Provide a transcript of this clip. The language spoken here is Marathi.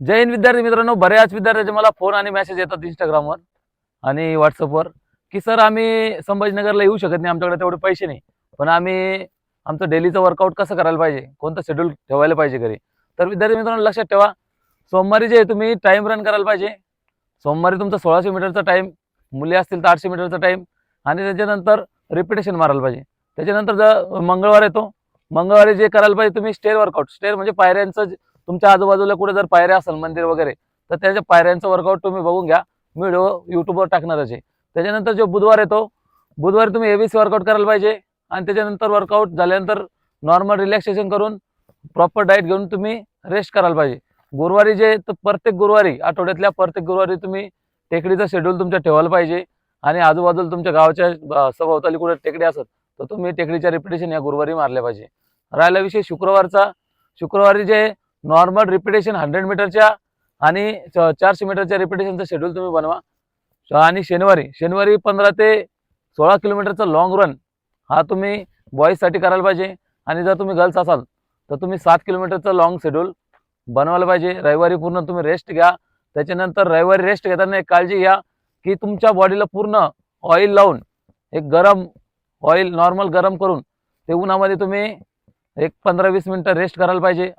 जय हिंद विद्यार्थी मित्रांनो, बऱ्याच विद्यार्थ्यांचे मला फोन आणि मेसेज येतात इंस्टाग्रामवर आणि व्हॉट्सअपवर की सर आम्ही संभाजीनगरला येऊ शकत नाही, आमच्याकडे तेवढे पैसे नाही, पण आम्ही आमचं डेलीचं वर्कआउट कसं करायला पाहिजे, कोणतं शेड्यूल ठेवायला पाहिजे घरी. तर विद्यार्थी मित्रांनो लक्षात ठेवा, सोमवारी जे तुम्ही टाइम रन करायला पाहिजे. सोमवारी तुमचा 1600 मीटरचा टाइम, मुले असतील तर 800 मीटरचा टाइम आणि त्याच्यानंतर रिपिटेशन मारायला पाहिजे. त्याच्यानंतर जर मंगळवार येतो, मंगळवारी जे करायला पाहिजे तुम्ही स्टेअर वर्कआउट. स्टेअर म्हणजे पायऱ्यांचं तुमच्या आजूबाजूला कुठे जर पायऱ्या असेल मंदिर वगैरे, तर त्याच्या पायऱ्यांचं वर्कआउट तुम्ही बघून घ्या. मी व्हिडिओ यूट्यूबवर टाकणारच आहे. त्याच्यानंतर जो बुधवार येतो, बुधवारी तुम्ही एबीसी वर्कआउट करायला पाहिजे आणि त्याच्यानंतर वर्कआउट झाल्यानंतर नॉर्मल रिलॅक्सेशन करून प्रॉपर डाएट घेऊन तुम्ही रेस्ट करायला पाहिजे. गुरुवारी जे तर प्रत्येक गुरुवारी, आठवड्यातल्या प्रत्येक गुरुवारी तुम्ही टेकडीचं शेड्यूल तुमच्या ठेवायला पाहिजे आणि आजूबाजूला तुमच्या गावाच्या सभोवताली कुठे टेकडी असत तर तुम्ही टेकडीच्या रिपिटेशन या गुरुवारी मारल्या पाहिजे. राहिला विषय शुक्रवारचा, शुक्रवारी जे नॉर्मल रिपिटेशन 100 मीटरच्या आणि 400 मीटरच्या रिपिटेशनचं शेड्यूल तुम्ही बनवा. आणि शनिवारी 15 ते 16 किलोमीटरचा लॉंग रन हा तुम्ही बॉईजसाठी करायला पाहिजे. आणि जर तुम्ही गर्ल्स असाल तर तुम्ही 7 किलोमीटरचं लॉंग शेड्यूल बनवायला पाहिजे. रविवारी पूर्ण तुम्ही रेस्ट घ्या. त्याच्यानंतर रविवारी रेस्ट घेताना एक काळजी घ्या की तुमच्या बॉडीला पूर्ण ऑइल लावून, एक गरम ऑइल नॉर्मल गरम करून ते उन्हामध्ये तुम्ही एक 15-20 मिनिटं रेस्ट करायला पाहिजे.